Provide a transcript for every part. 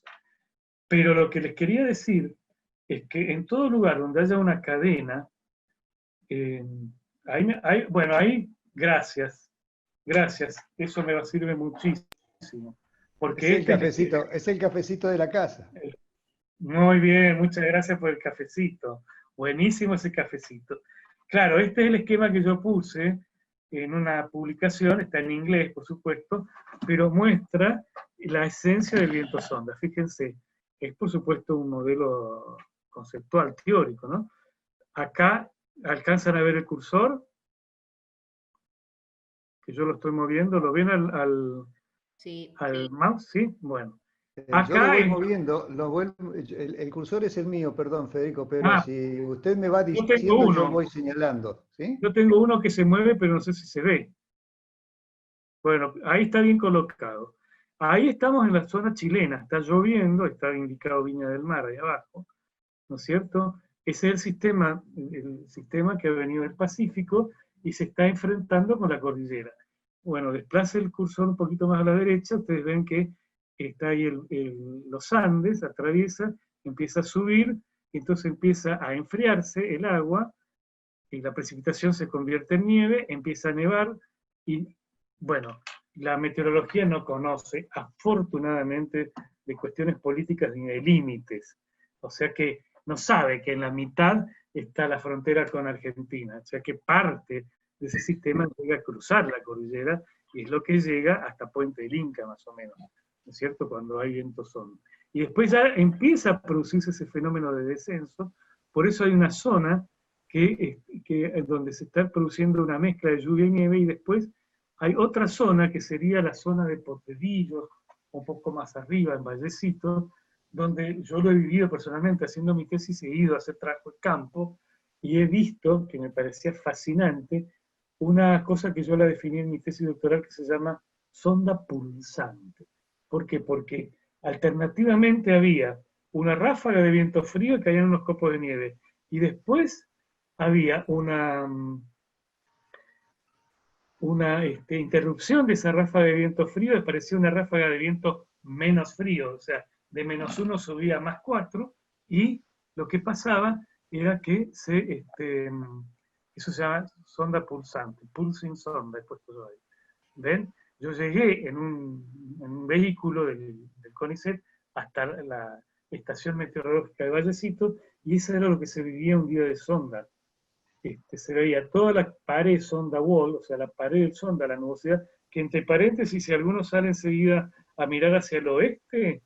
cosa. Pero lo que les quería decir es que en todo lugar donde haya una cadena, bueno, ahí, gracias, eso me sirve muchísimo. Porque Es el cafecito de la casa. Muy bien, muchas gracias por el cafecito. Buenísimo ese cafecito. Claro, este es el esquema que yo puse en una publicación, está en inglés, por supuesto, pero muestra la esencia del viento sonda. Fíjense, es por supuesto un modelo conceptual, teórico, ¿no? Acá alcanzan a ver el cursor, que yo lo estoy moviendo, ¿lo ven Sí. al mouse? Sí, bueno. Yo lo voy moviendo, el cursor es el mío, perdón, Federico, pero si usted me va diciendo, yo voy señalando. ¿Sí? Yo tengo uno que se mueve, pero no sé si se ve. Bueno, ahí está bien colocado. Ahí estamos en la zona chilena, está lloviendo, está indicado Viña del Mar ahí abajo, ¿no es cierto? Ese es el sistema que ha venido del Pacífico y se está enfrentando con la cordillera. Bueno, desplace el cursor un poquito más a la derecha, ustedes ven que está ahí los Andes, atraviesa, empieza a subir, entonces empieza a enfriarse el agua, y la precipitación se convierte en nieve, empieza a nevar, y bueno, la meteorología no conoce, afortunadamente, de cuestiones políticas ni de límites. O sea que no sabe que en la mitad está la frontera con Argentina. O sea que parte de ese sistema llega a cruzar la cordillera y es lo que llega hasta Puente del Inca, más o menos. ¿No es cierto? Cuando hay vientos son. Y después ya empieza a producirse ese fenómeno de descenso. Por eso hay una zona donde se está produciendo una mezcla de lluvia y nieve, y después hay otra zona que sería la zona de Potrerillos, un poco más arriba, en Vallecito, donde yo lo he vivido personalmente haciendo mi tesis, he ido a hacer trabajo de campo y he visto, que me parecía fascinante, una cosa que yo la definí en mi tesis doctoral que se llama sonda pulsante. ¿Por qué? Porque alternativamente había una ráfaga de viento frío y caían unos copos de nieve, y después había una interrupción de esa ráfaga de viento frío, y parecía una ráfaga de viento menos frío, o sea, de -1 subía a +4, y lo que pasaba era que eso se llama sonda pulsante, pulsing sonda, he puesto yo ahí. ¿Ven? Yo llegué en un vehículo del CONICET hasta la estación meteorológica de Vallecito, y eso era lo que se vivía un día de sonda. Se veía toda la pared sonda wall, o sea, la pared del sonda, la nubosidad, que entre paréntesis, si alguno sale enseguida a mirar hacia el oeste,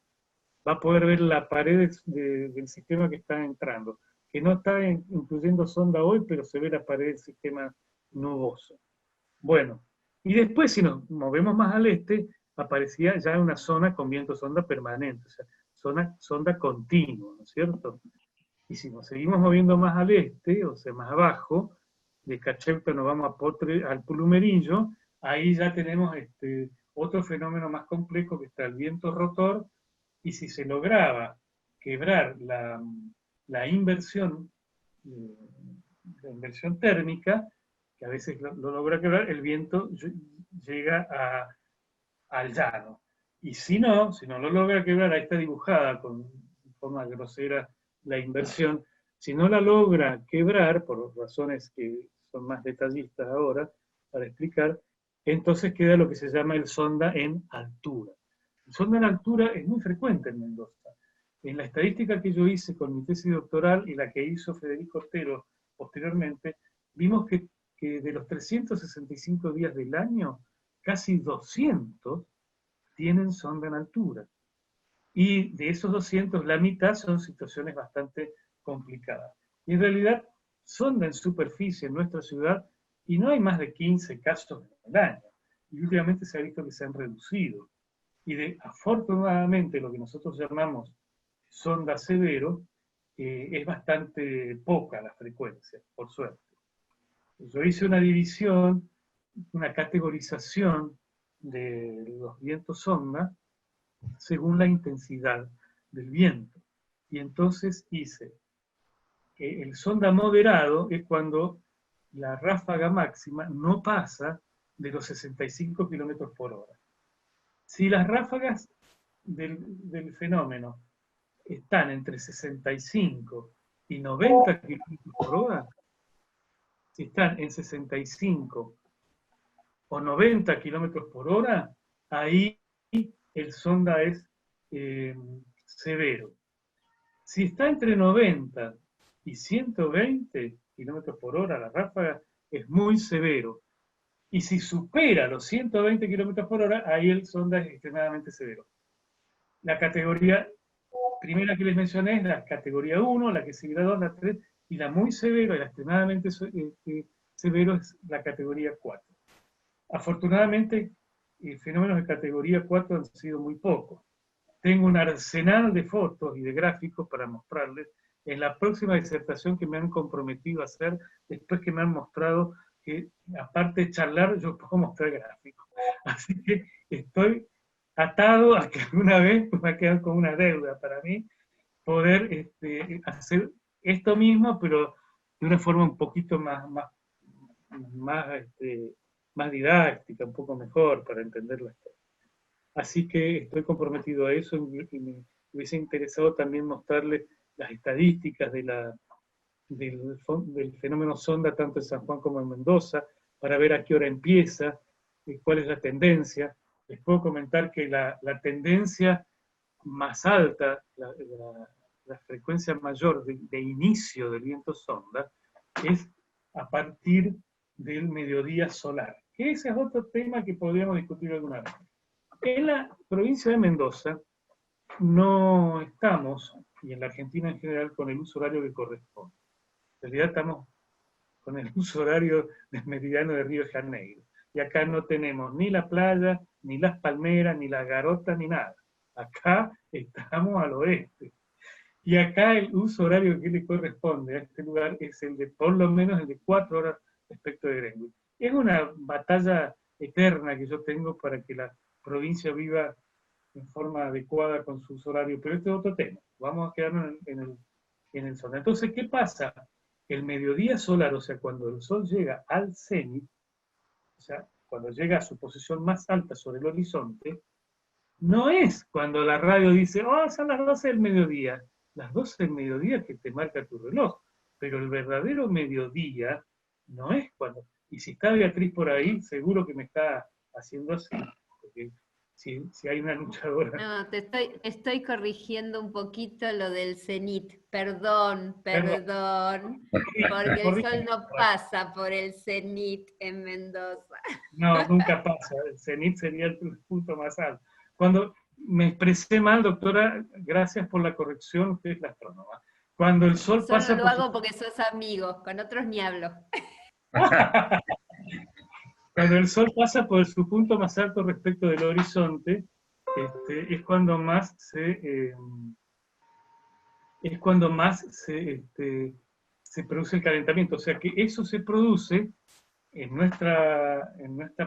va a poder ver la pared del sistema que está entrando, que no está incluyendo sonda hoy, pero se ve la pared del sistema nuboso. Bueno, y después si nos movemos más al este, aparecía ya una zona con viento sonda permanente, o sea, sonda continua, ¿no es cierto? Y si nos seguimos moviendo más al este, o sea, más abajo, de Cacheuta nos vamos al Plumerillo, ahí ya tenemos otro fenómeno más complejo, que está el viento rotor, y si se lograba quebrar la inversión térmica, que a veces lo logra quebrar, el viento llega al llano. Y si no lo logra quebrar, ahí está dibujada con forma grosera la inversión, si no la logra quebrar, por razones que son más detallistas ahora para explicar, entonces queda lo que se llama el sonda en altura. El sonda en altura es muy frecuente en Mendoza. En la estadística que yo hice con mi tesis doctoral y la que hizo Federico Otero posteriormente, vimos que de los 365 días del año, casi 200 tienen sonda en altura. Y de esos 200, la mitad son situaciones bastante complicadas. Y en realidad, sonda en superficie en nuestra ciudad, y no hay más de 15 casos en el año. Y últimamente se ha visto que se han reducido. Y afortunadamente, lo que nosotros llamamos sonda severo, es bastante poca la frecuencia, por suerte. Yo hice una división, una categorización de los vientos sonda según la intensidad del viento. Y entonces hice que el sonda moderado es cuando la ráfaga máxima no pasa de los 65 km/h. Si las ráfagas del fenómeno están entre 65 y 90 kilómetros por hora, si están en 65 o 90 kilómetros por hora, ahí el sonda es severo. Si está entre 90 y 120 kilómetros por hora, la ráfaga es muy severo. Y si supera los 120 kilómetros por hora, ahí el sonda es extremadamente severo. La categoría primera que les mencioné es la categoría 1, la que sigue la 2, la 3, y la muy severo y la extremadamente severo es la categoría 4. Afortunadamente, fenómenos de categoría 4 han sido muy pocos. Tengo un arsenal de fotos y de gráficos para mostrarles en la próxima disertación que me han comprometido a hacer, después que me han mostrado que, aparte de charlar, yo puedo mostrar gráficos. Así que estoy atado a que alguna vez va a quedar como una deuda para mí poder hacer esto mismo, pero de una forma un poquito más didáctica, un poco mejor para entender las cosas. Así que estoy comprometido a eso y me hubiese interesado también mostrarles las estadísticas del fenómeno sonda tanto en San Juan como en Mendoza, para ver a qué hora empieza, cuál es la tendencia. Les puedo comentar que la tendencia más alta, la frecuencia mayor de inicio del viento sonda, es a partir del mediodía solar. Ese es otro tema que podríamos discutir alguna vez. En la provincia de Mendoza no estamos, y en la Argentina en general, con el uso horario que corresponde. En realidad estamos con el uso horario del meridiano de Río de Janeiro. Y acá no tenemos ni la playa, ni las palmeras, ni las garotas, ni nada. Acá estamos al oeste. Y acá el uso horario que le corresponde a este lugar es el de, por lo menos, el de 4 horas respecto de Greenwich. Es una batalla eterna que yo tengo para que la provincia viva en forma adecuada con su uso horario, pero este es otro tema. Vamos a quedarnos en el sol. Entonces, ¿qué pasa? El mediodía solar, o sea, cuando el sol llega al cenit, o sea, cuando llega a su posición más alta sobre el horizonte, no es cuando la radio dice, oh, son las 12 del mediodía. Las 12 del mediodía que te marca tu reloj. Pero el verdadero mediodía no es cuando... Y si está Beatriz por ahí, seguro que me está haciendo así. Porque si hay una luchadora... No, estoy corrigiendo un poquito lo del cenit. Perdón, porque el sol no pasa por el cenit en Mendoza. No, nunca pasa. El cenit sería el punto más alto. Cuando me expresé mal, doctora, gracias por la corrección, usted es la astrónoma. Cuando el sol Solo pasa lo hago porque sos amigo, con otros ni hablo. Cuando el sol pasa por su punto más alto respecto del horizonte, es cuando más se produce el calentamiento. O sea que eso se produce en nuestra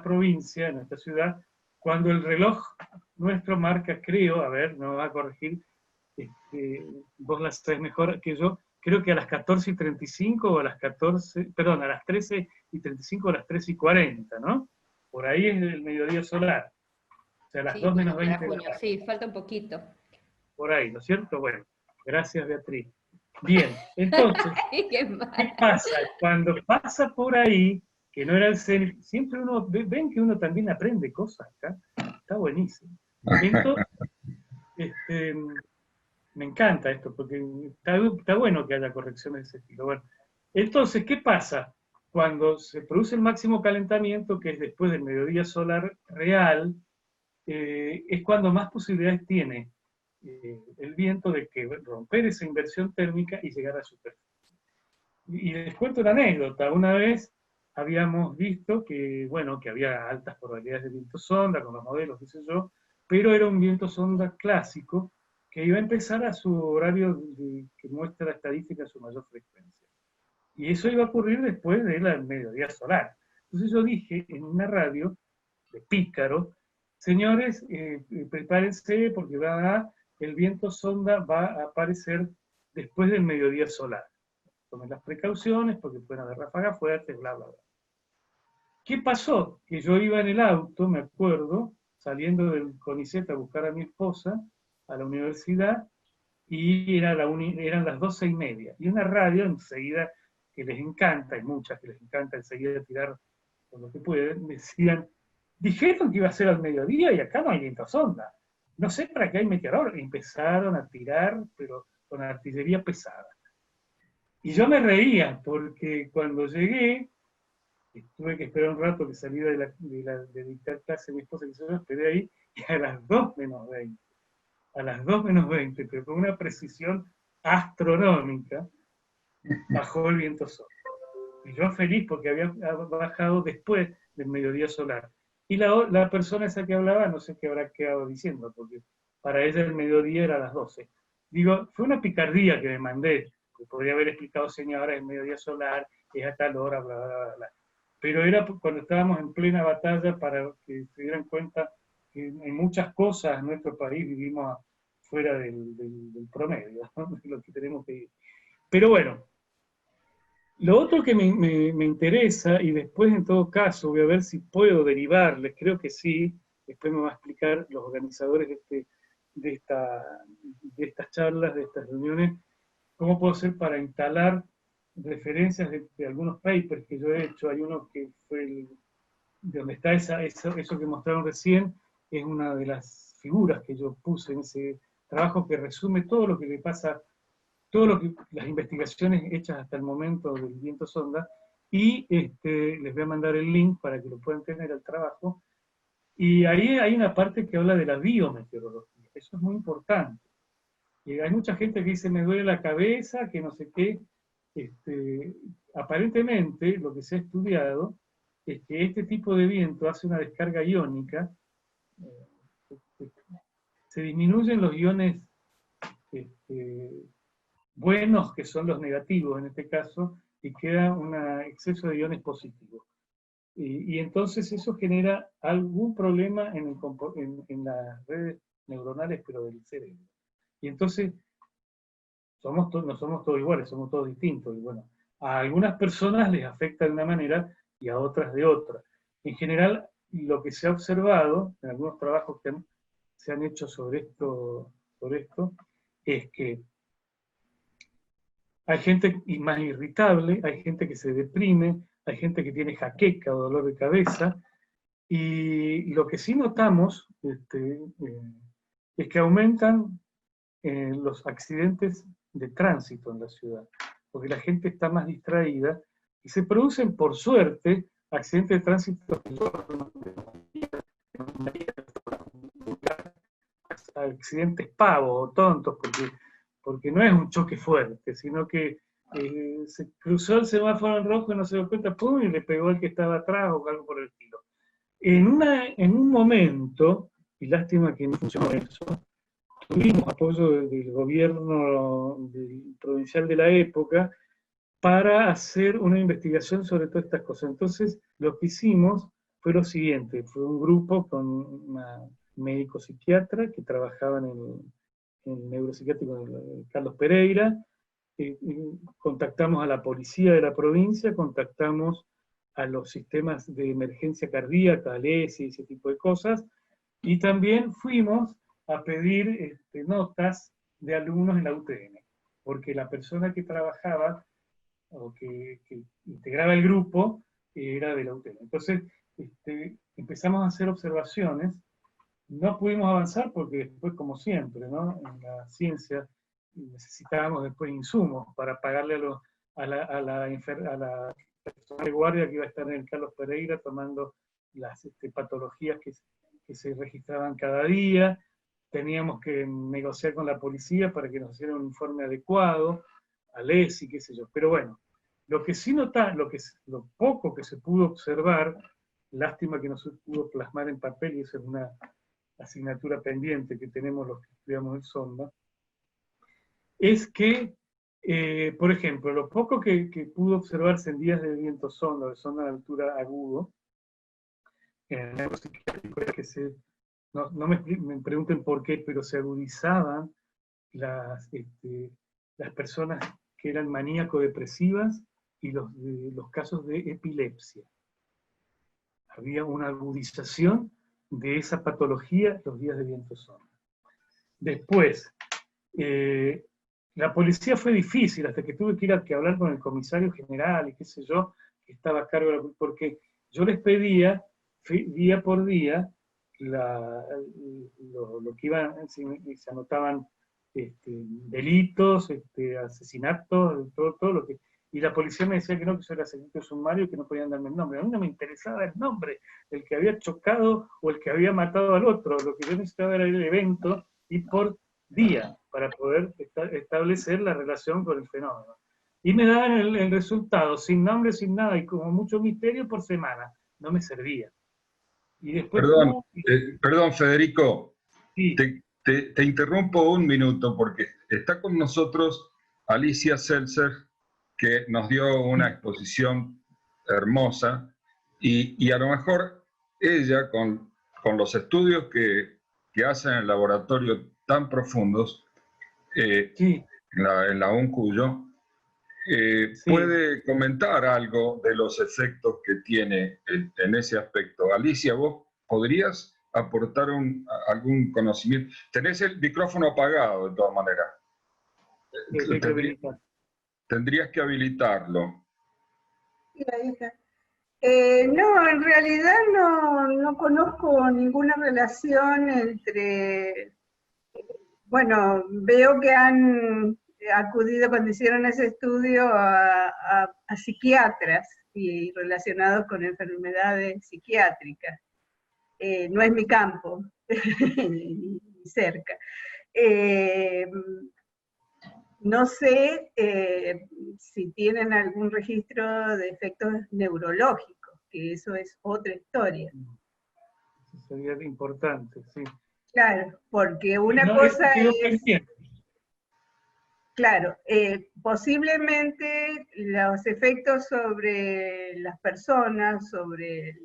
provincia, en nuestra ciudad, cuando el reloj nuestro marca, creo, a ver, me va a corregir, vos la sabés mejor que yo, creo que a las 14:35 o a las 14, perdón, a las 13:35 o a las 13:40, ¿no? Por ahí es el mediodía solar. O sea, a las sí, 2 menos bueno, 20 para junio, sí, falta un poquito. Por ahí, ¿no es cierto? Bueno, gracias Beatriz. Bien, entonces, ¿qué pasa? Cuando pasa por ahí, que no era el cenit, siempre uno, ven que uno también aprende cosas acá, está buenísimo. Entonces, me encanta esto, porque está bueno que haya correcciones de ese estilo. Bueno, entonces, ¿qué pasa? Cuando se produce el máximo calentamiento, que es después del mediodía solar real, es cuando más posibilidades tiene el viento de que romper esa inversión térmica y llegar a superficie. Y les cuento una anécdota. Una vez habíamos visto que, bueno, que había altas probabilidades de viento sonda con los modelos, qué sé yo, pero era un viento sonda clásico que iba a empezar a su horario que muestra la estadística su mayor frecuencia. Y eso iba a ocurrir después de la mediodía solar. Entonces yo dije en una radio de pícaro, señores, prepárense porque el viento sonda va a aparecer después del mediodía solar. Tomen las precauciones porque pueden haber ráfagas fuertes, bla, bla, bla. ¿Qué pasó? Que yo iba en el auto, me acuerdo, saliendo del CONICET a buscar a mi esposa a la universidad, y eran las 12:30. Y una radio enseguida, que les encanta, hay muchas que les encanta enseguida tirar por lo que pueden, decían, dijeron que iba a ser al mediodía y acá no hay viento sonda. No sé para qué hay meteorólogo. Empezaron a tirar, pero con artillería pesada. Y yo me reía, porque cuando llegué, tuve que esperar un rato que salí de dictar clase mi esposa, que yo esperé ahí, y a las 2 menos 20, a las 2 menos 20, pero con una precisión astronómica, bajó el viento sol. Y yo feliz porque había bajado después del mediodía solar. Y la persona esa que hablaba, no sé qué habrá quedado diciendo, porque para ella el mediodía era a las 12. Digo, fue una picardía que me mandé, que podría haber explicado, señora, el mediodía solar es a tal hora, bla, bla, bla, bla. Pero era cuando estábamos en plena batalla para que se dieran cuenta que en muchas cosas en nuestro país vivimos fuera del promedio, ¿no? De lo que tenemos que ir. Pero bueno, lo otro que me interesa, y después en todo caso voy a ver si puedo derivarles, creo que sí, después me va a explicar los organizadores de estas charlas, de estas reuniones, cómo puedo hacer para instalar referencias de algunos papers que yo he hecho. Hay uno que fue de donde está eso que mostraron recién, es una de las figuras que yo puse en ese trabajo que resume todo lo que le pasa, las investigaciones hechas hasta el momento del viento sonda, y les voy a mandar el link para que lo puedan tener al trabajo. Y ahí hay una parte que habla de la biometeorología, eso es muy importante. Hay mucha gente que dice, me duele la cabeza, que no sé qué. Aparentemente, lo que se ha estudiado es que este tipo de viento hace una descarga iónica, se disminuyen los iones buenos, que son los negativos en este caso, y queda un exceso de iones positivos. Y entonces eso genera algún problema en las redes neuronales, pero del cerebro. Y entonces no somos todos iguales, somos todos distintos. Y bueno, a algunas personas les afecta de una manera y a otras de otra. En general, lo que se ha observado en algunos trabajos que se han hecho sobre esto, es que hay gente más irritable, hay gente que se deprime, hay gente que tiene jaqueca o dolor de cabeza, y lo que sí notamos es que aumentan los accidentes de tránsito en la ciudad, porque la gente está más distraída y se producen, por suerte, accidentes de tránsito, accidentes pavos o tontos, porque no es un choque fuerte, sino que se cruzó el semáforo en rojo y no se dio cuenta, ¡pum!, y le pegó al que estaba atrás o algo por el estilo. En un momento, y lástima que no funcionó eso, tuvimos apoyo del gobierno provincial de la época para hacer una investigación sobre todas estas cosas. Entonces, lo que hicimos fue lo siguiente, fue un grupo con una médico psiquiatra que trabajaba en el neuropsiquiátrico Carlos Pereira, contactamos a la policía de la provincia, contactamos a los sistemas de emergencia cardíaca, al ESI, ese tipo de cosas, y también fuimos a pedir notas de alumnos en la UTN, porque la persona que trabajaba o que integraba el grupo era de la UTN. Entonces empezamos a hacer observaciones, no pudimos avanzar porque después, como siempre, ¿no?, en la ciencia necesitábamos después insumos para pagarle a la persona de guardia que iba a estar en el Carlos Pereira tomando las patologías que se registraban cada día. Teníamos que negociar con la policía para que nos hicieran un informe adecuado, al ESI, qué sé yo. Pero bueno, lo que sí lo poco que se pudo observar, lástima que no se pudo plasmar en papel, y eso es una asignatura pendiente que tenemos los que estudiamos el sonda, es que, por ejemplo, lo poco que pudo observarse en días de viento sonda, de sonda de altura agudo, en el neuropsiquiátrico, es que no me pregunten por qué, pero se agudizaban las personas que eran maníaco-depresivas y los casos de epilepsia. Había una agudización de esa patología los días de viento sonda. Después, la policía fue difícil hasta que tuve que ir a hablar con el comisario general y qué sé yo, que estaba a cargo, porque yo les pedía día por día lo que iban, se anotaban delitos, asesinatos, todo lo que... Y la policía me decía que no, que eso era secreto sumario, que no podían darme el nombre. A mí no me interesaba el nombre, el que había chocado o el que había matado al otro. Lo que yo necesitaba era el evento y por día para poder establecer la relación con el fenómeno. Y me daban el resultado, sin nombre, sin nada, y como mucho misterio por semana. No me servía. Y después, perdón, Federico, sí. te interrumpo un minuto porque está con nosotros Alicia Seltzer, que nos dio una exposición hermosa, y a lo mejor ella, con los estudios que hace en el laboratorio tan profundos, Sí. en la UNCUYO, Sí. puede comentar algo de los efectos que tiene en ese aspecto. Alicia, ¿vos podrías aportar algún conocimiento? Tenés el micrófono apagado, de todas maneras. Tendrías que habilitarlo. Sí, ahí está. No, en realidad no conozco ninguna relación entre... Bueno, veo que han acudido cuando hicieron ese estudio a psiquiatras y relacionados con enfermedades psiquiátricas. No es mi campo, ni cerca. No sé si tienen algún registro de efectos neurológicos, que eso es otra historia. Eso sería importante, sí. Claro, porque una cosa es... Claro, posiblemente los efectos sobre las personas, sobre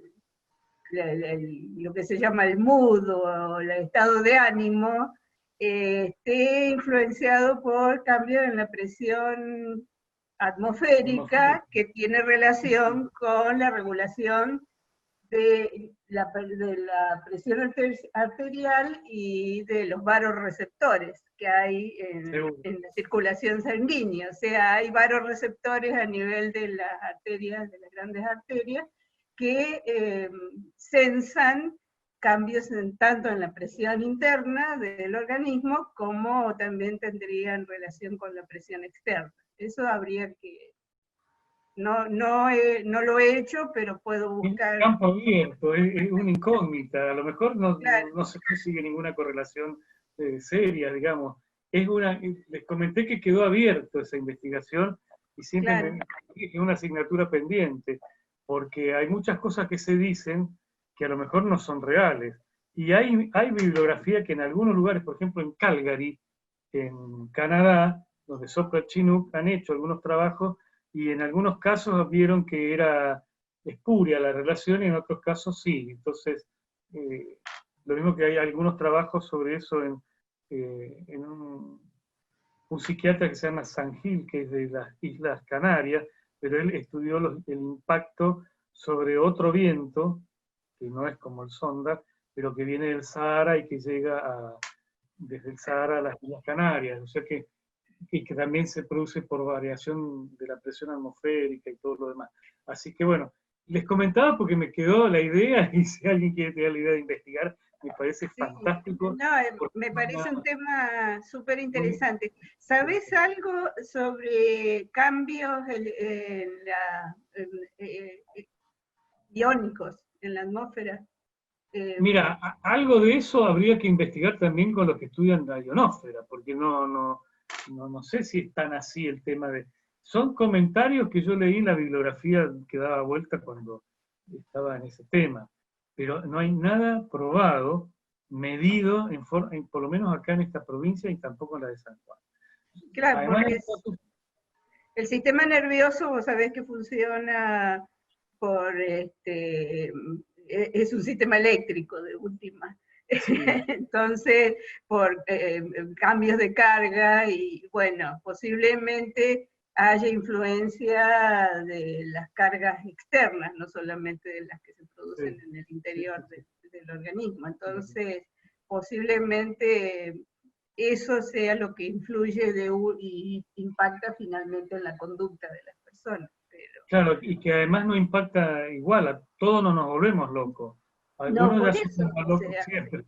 lo que se llama el mood o el estado de ánimo, esté influenciado por cambios en la presión atmosférica que tiene relación con la regulación de la presión arterial y de los vasoreceptores que hay en la circulación sanguínea. O sea, hay vasoreceptores a nivel de las arterias, de las grandes arterias, que sensan cambios tanto en la presión interna del organismo como también tendrían relación con la presión externa. Eso habría que... No lo he hecho, pero puedo buscar... Es un campo abierto, es una incógnita. A lo mejor no se consigue ninguna correlación seria, digamos. Les comenté que quedó abierto esa investigación y siempre es una asignatura pendiente, porque hay muchas cosas que se dicen que a lo mejor no son reales. Y hay bibliografía que en algunos lugares, por ejemplo en Calgary, en Canadá, donde Sopra Chinook han hecho algunos trabajos, y en algunos casos vieron que era espuria la relación y en otros casos sí. Entonces, lo mismo que hay algunos trabajos sobre eso en un psiquiatra que se llama Sangil, que es de las Islas Canarias, pero él estudió el impacto sobre otro viento, que no es como el Sonda, pero que viene del Sahara y que llega desde el Sahara a las Islas Canarias. O sea que también se produce por variación de la presión atmosférica y todo lo demás. Así que bueno, les comentaba porque me quedó la idea, y si alguien quiere tener la idea de investigar, me parece fantástico. No, me parece un tema súper interesante. ¿Sabes algo sobre cambios iónicos en la atmósfera? Mira, algo de eso habría que investigar también con los que estudian la ionósfera, porque no sé si es tan así el tema de... Son comentarios que yo leí en la bibliografía que daba vuelta cuando estaba en ese tema, pero no hay nada probado, medido, por lo menos acá en esta provincia y tampoco en la de San Juan. Claro, Además, porque el sistema nervioso, vos sabés que funciona por... es un sistema eléctrico de última. Sí. Entonces, por cambios de carga y bueno, posiblemente haya influencia de las cargas externas, no solamente de las que se producen en el interior del del organismo. Entonces, posiblemente eso sea lo que influye y impacta finalmente en la conducta de las personas. Pero... Claro, y que además no impacta igual, a todos no nos volvemos locos. No, Algunos por ya eso, son más o locos sea, siempre.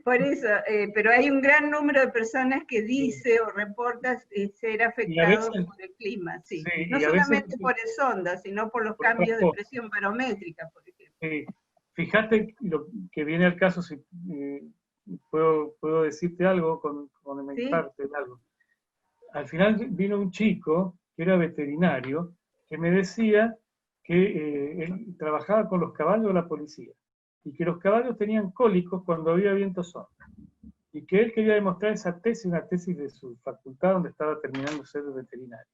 por eso, pero hay un gran número de personas que dice o reporta ser afectados veces, por el clima, sí. Sí, No y a veces solamente por el sonda, sino por los por otras cambios de cosas. presión barométrica, por ejemplo. Sí. Fíjate lo que viene al caso, si puedo decirte algo con mi ¿Sí? parte de algo. Al final vino un chico que era veterinario que me decía que él trabajaba con los caballos de la policía y que los caballos tenían cólicos cuando había viento sonda y que él quería demostrar esa tesis, una tesis de su facultad donde estaba terminando de ser veterinario.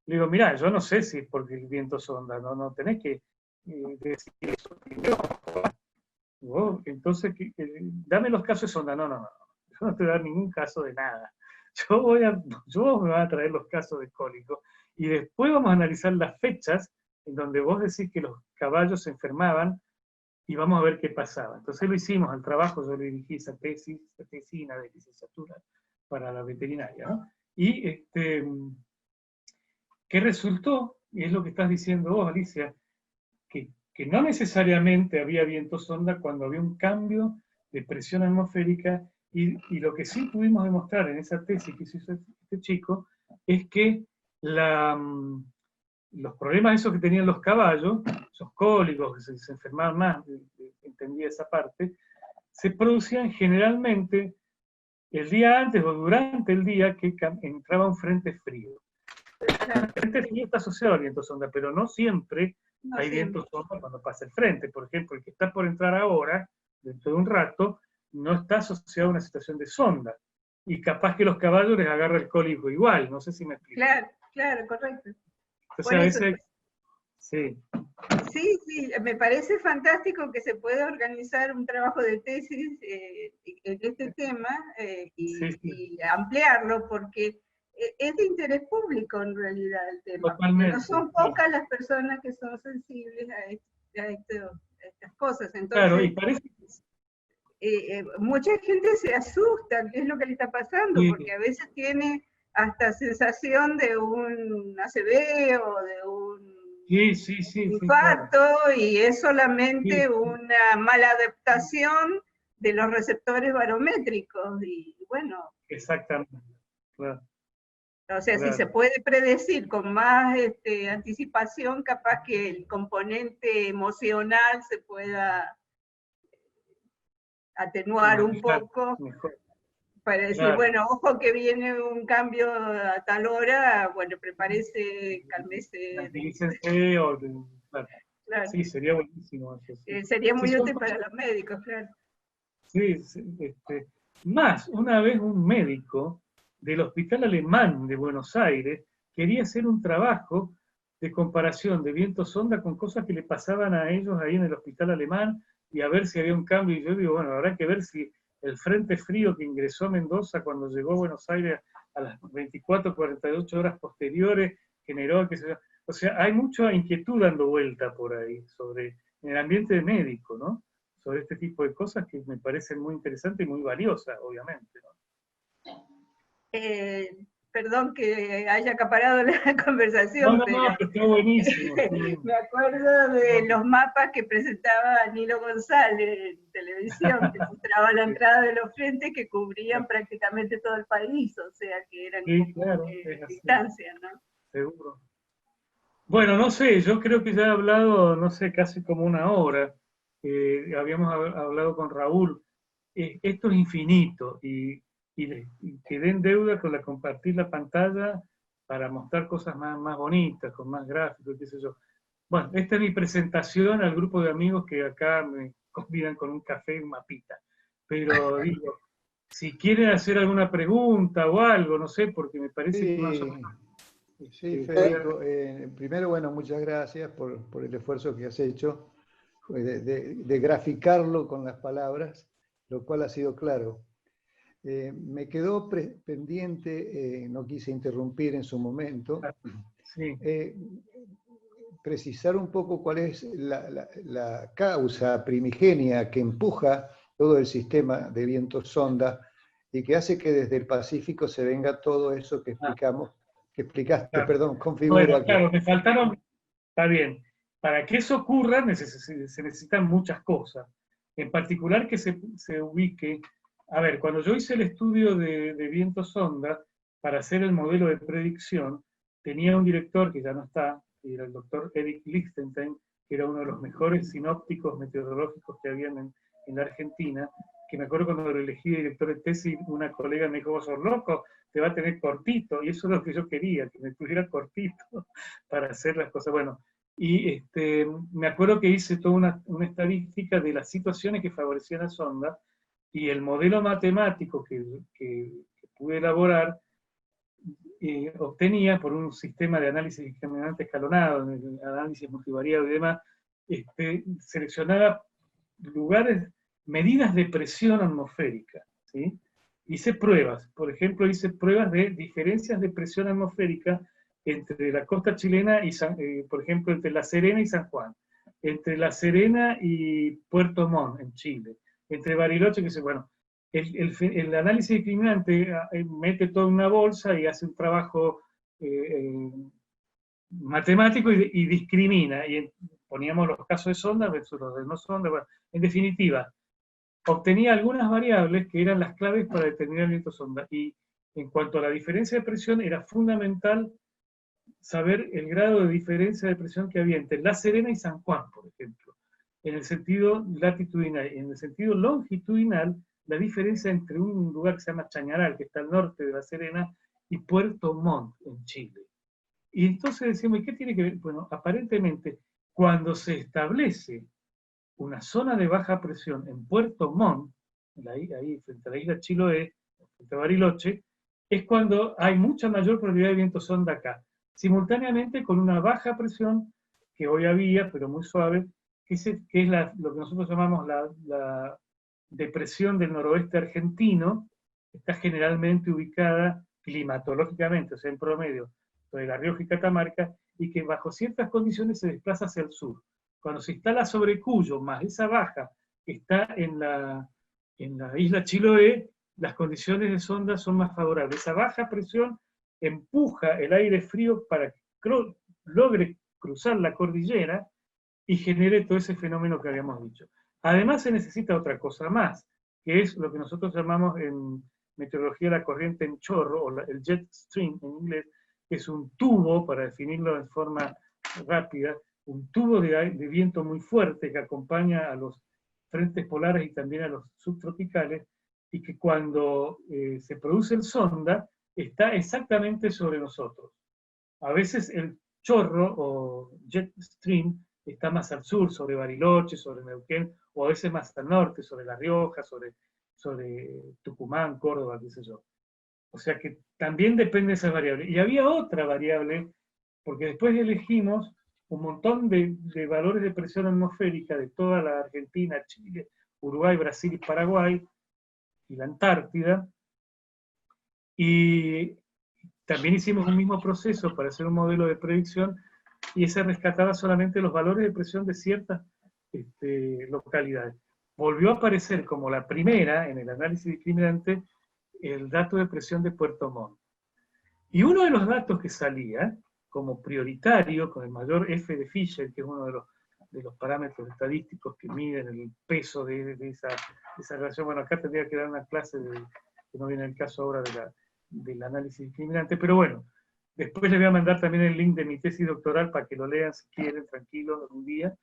Le digo, mirá, yo no sé si es porque el viento sonda, no tenés que decir eso primero. Entonces, dame los casos de sonda. No, yo no te voy a dar ningún caso de nada. Yo me voy a traer los casos de cólico y después vamos a analizar las fechas en donde vos decís que los caballos se enfermaban y vamos a ver qué pasaba. Entonces lo hicimos al trabajo, yo le dirigí esa tesina de licenciatura para la veterinaria, ¿no? Y ¿qué resultó? Y es lo que estás diciendo vos, Alicia, que no necesariamente había viento sonda cuando había un cambio de presión atmosférica y lo que sí pudimos demostrar en esa tesis que hizo este chico es que los problemas esos que tenían los caballos, esos cólicos, que se enfermaban más, entendía esa parte, se producían generalmente el día antes o durante el día que entraba un frente frío. El frente frío está asociado al viento sonda, pero no siempre hay viento sonda cuando pasa el frente. Por ejemplo, el que está por entrar ahora, dentro de un rato, no está asociado a una situación de sonda. Y capaz que los caballos les agarra el cólico igual, no sé si me explico. Claro, correcto. Entonces, a veces, sí. Sí, me parece fantástico que se pueda organizar un trabajo de tesis en este tema y ampliarlo, porque es de interés público en realidad el tema. Totalmente. No son pocas las personas que son sensibles a estas cosas. Entonces, claro, y parece mucha gente se asusta, ¿qué es lo que le está pasando? Porque a veces tiene hasta sensación de un ACV o de un infarto, claro. Y es solamente una mala adaptación de los receptores barométricos, y bueno. Exactamente, claro. O sea, si se puede predecir con más anticipación, capaz que el componente emocional se pueda atenuar un poco, para decir, bueno, ojo que viene un cambio a tal hora, bueno, prepárese, cálmese. Claro. Sí, sería buenísimo eso. Sí. Sería muy útil para los médicos, claro. Sí, más, una vez un médico del Hospital Alemán de Buenos Aires quería hacer un trabajo de comparación de viento sonda con cosas que le pasaban a ellos ahí en el Hospital Alemán y a ver si había un cambio. Y yo digo, bueno, habrá que ver si el frente frío que ingresó a Mendoza cuando llegó a Buenos Aires a las 24, 48 horas posteriores generó que se... O sea, hay mucha inquietud dando vuelta por ahí sobre en el ambiente médico, ¿no? Sobre este tipo de cosas que me parecen muy interesantes y muy valiosas, obviamente, ¿no? Perdón que haya acaparado la conversación, pero está buenísimo. Me acuerdo de los mapas que presentaba Nilo González en televisión, que mostraba la entrada de los frentes que cubrían prácticamente todo el país, o sea que eran distancias, ¿no? Seguro. Bueno, no sé, yo creo que ya he hablado, no sé, casi como una hora. Habíamos hablado con Raúl. Esto es infinito y quedé en deuda con compartir la pantalla para mostrar cosas más bonitas, con más gráficos, qué sé yo. Bueno, esta es mi presentación al grupo de amigos que acá me convidan con un café y un mapita. Pero digo, si quieren hacer alguna pregunta o algo, no sé, porque me parece que más o menos... Sí, Federico, primero, bueno, muchas gracias por el esfuerzo que has hecho de graficarlo con las palabras, lo cual ha sido claro. Me quedó pendiente, no quise interrumpir en su momento, precisar un poco cuál es la causa primigenia que empuja todo el sistema de viento-sonda y que hace que desde el Pacífico se venga todo eso que explicaste, Claro. perdón, configura Bueno, aquí. claro, me faltaron, está bien. Para que eso ocurra se necesitan muchas cosas. En particular que se ubique. A ver, cuando yo hice el estudio de viento-sonda para hacer el modelo de predicción, tenía un director que ya no está, que era el doctor Eric Lichtenstein, que era uno de los mejores sinópticos meteorológicos que habían en la Argentina, que me acuerdo cuando lo elegí director de tesis, una colega me dijo, vos sos loco, te va a tener cortito, y eso es lo que yo quería, que me tuviera cortito para hacer las cosas. Bueno, y me acuerdo que hice toda una estadística de las situaciones que favorecían a sonda, y el modelo matemático que pude elaborar obtenía, por un sistema de análisis discriminante escalonado, el análisis multivariado y demás, seleccionaba lugares, medidas de presión atmosférica, ¿sí? Hice pruebas, por ejemplo, hice pruebas de diferencias de presión atmosférica entre la costa chilena y, por ejemplo, entre La Serena y San Juan, entre La Serena y Puerto Montt, en Chile, entre Bariloche, que se, bueno, el análisis discriminante mete todo en una bolsa y hace un trabajo matemático y discrimina, y poníamos los casos de sonda versus los de no sonda. Bueno, en definitiva, obtenía algunas variables que eran las claves para determinar el viento sonda, y en cuanto a la diferencia de presión, era fundamental saber el grado de diferencia de presión que había entre La Serena y San Juan, por ejemplo, en el sentido latitudinal. En el sentido longitudinal, la diferencia entre un lugar que se llama Chañaral, que está al norte de La Serena, y Puerto Montt, en Chile. Y entonces decimos, ¿y qué tiene que ver? Bueno, aparentemente, cuando se establece una zona de baja presión en Puerto Montt, ahí frente a la isla Chiloé, frente a Bariloche, es cuando hay mucha mayor probabilidad de viento sonda acá, simultáneamente con una baja presión que hoy había, pero muy suave, que es lo que nosotros llamamos la depresión del noroeste argentino, está generalmente ubicada climatológicamente, o sea, en promedio, sobre La Rioja y Catamarca, y que bajo ciertas condiciones se desplaza hacia el sur. Cuando se instala sobre Cuyo, más esa baja que está en la isla Chiloé, las condiciones de sonda son más favorables. Esa baja presión empuja el aire frío para que logre cruzar la cordillera y genere todo ese fenómeno que habíamos dicho. Además se necesita otra cosa más, que es lo que nosotros llamamos en meteorología la corriente en chorro, o el jet stream en inglés, que es un tubo, para definirlo en forma rápida, un tubo de viento muy fuerte que acompaña a los frentes polares y también a los subtropicales, y que cuando se produce el sonda, está exactamente sobre nosotros. A veces el chorro o jet stream está más al sur, sobre Bariloche, sobre Neuquén, o a veces más al norte, sobre La Rioja, sobre Tucumán, Córdoba, qué sé yo. O sea que también depende de esas variables. Y había otra variable, porque después elegimos un montón de valores de presión atmosférica de toda la Argentina, Chile, Uruguay, Brasil y Paraguay, y la Antártida, y también hicimos un mismo proceso para hacer un modelo de predicción, y ese rescataba solamente los valores de presión de ciertas localidades. Volvió a aparecer como la primera, en el análisis discriminante, el dato de presión de Puerto Montt. Y uno de los datos que salía como prioritario, con el mayor F de Fisher, que es uno de los parámetros estadísticos que miden el peso de esa relación. Bueno, acá tendría que dar una clase, que no viene el caso ahora del análisis discriminante, pero bueno, después les voy a mandar también el link de mi tesis doctoral para que lo lean si quieren, tranquilos, un día.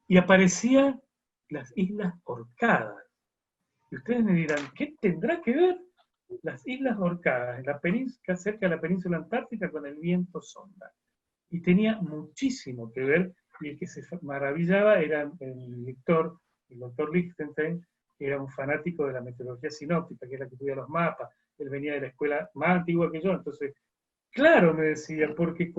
Y aparecían las Islas Orcadas. Y ustedes me dirán, ¿qué tendrá que ver las Islas Orcadas, cerca de la península antártica, con el viento sonda? Y tenía muchísimo que ver, y el que se maravillaba era el lector, el doctor Lichtenstein, que era un fanático de la meteorología sinóptica, que es la que estudia los mapas. Él venía de la escuela más antigua que yo, entonces, claro, me decía, porque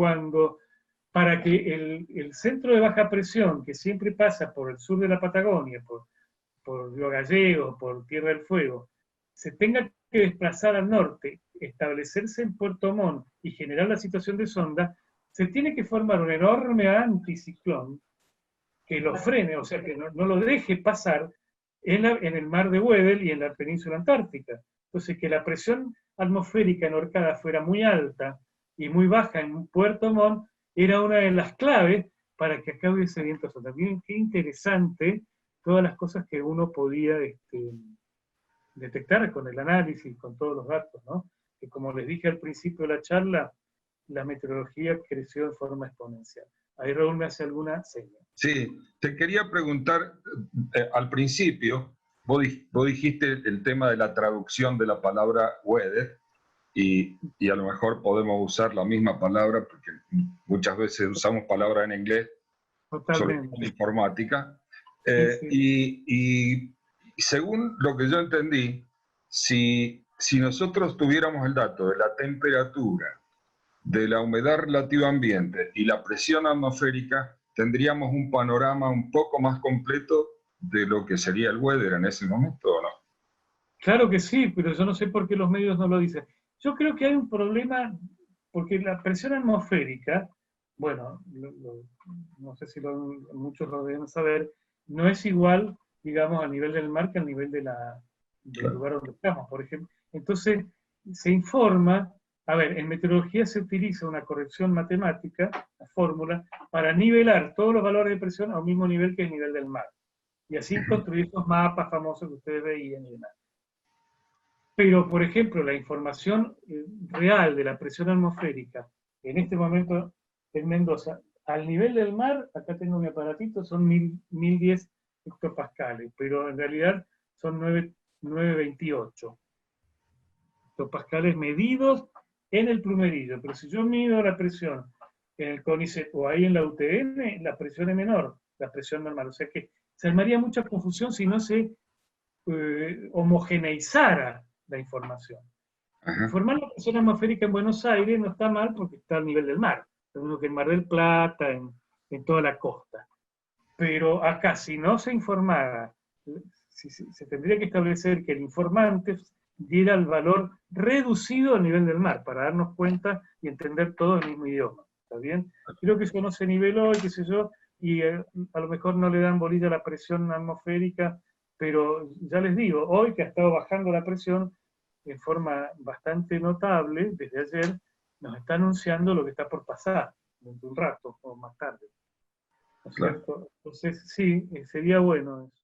para que el centro de baja presión, que siempre pasa por el sur de la Patagonia, por Río Gallegos, por Tierra del Fuego, se tenga que desplazar al norte, establecerse en Puerto Montt y generar la situación de sonda, se tiene que formar un enorme anticiclón que lo frene, o sea, que no lo deje pasar en el mar de Weddell y en la península antártica. Entonces, que la presión atmosférica en Orcada fuera muy alta y muy baja en Puerto Montt era una de las claves para que acá hubiese vientos. También qué interesante todas las cosas que uno podía detectar con el análisis, con todos los datos, ¿no? Que como les dije al principio de la charla, la meteorología creció de forma exponencial. Ahí Raúl me hace alguna seña. Sí, te quería preguntar, al principio, vos dijiste el tema de la traducción de la palabra weather, y a lo mejor podemos usar la misma palabra, porque muchas veces usamos palabras en inglés, sobre todo en informática. Sí. Y según lo que yo entendí, si nosotros tuviéramos el dato de la temperatura, de la humedad relativa ambiente y la presión atmosférica, tendríamos un panorama un poco más completo de lo que sería el weather en ese momento, ¿o no? Claro que sí, pero yo no sé por qué los medios no lo dicen. Yo creo que hay un problema, porque la presión atmosférica, bueno, no sé si muchos lo deben saber, no es igual, digamos, a nivel del mar que a nivel del lugar donde estamos, por ejemplo. Entonces, se informa, a ver, en meteorología se utiliza una corrección matemática, la fórmula, para nivelar todos los valores de presión a un mismo nivel que el nivel del mar. Y así construir esos mapas famosos que ustedes veían y demás. Pero, por ejemplo, la información real de la presión atmosférica en este momento en Mendoza, al nivel del mar, acá tengo mi aparatito, son 1010 hectopascales, pero en realidad son 928 hectopascales medidos en el plumerillo. Pero si yo mido la presión en el CONICET o ahí en la UTN, la presión es menor, la presión normal. O sea que se armaría mucha confusión si no se homogeneizara la información. Informar la presión atmosférica en Buenos Aires no está mal porque está al nivel del mar, lo mismo que en Mar del Plata, en toda la costa. Pero acá, si no se informara, se tendría que establecer que el informante diera el valor reducido al nivel del mar, para darnos cuenta y entender todo el mismo idioma. ¿Está bien? Creo que eso no se niveló, y qué sé yo, y a lo mejor no le dan bolilla a la presión atmosférica, pero ya les digo, hoy que ha estado bajando la presión en forma bastante notable, desde ayer, nos está anunciando lo que está por pasar, dentro de un rato o más tarde. ¿No es cierto? Entonces, sí, sería bueno eso.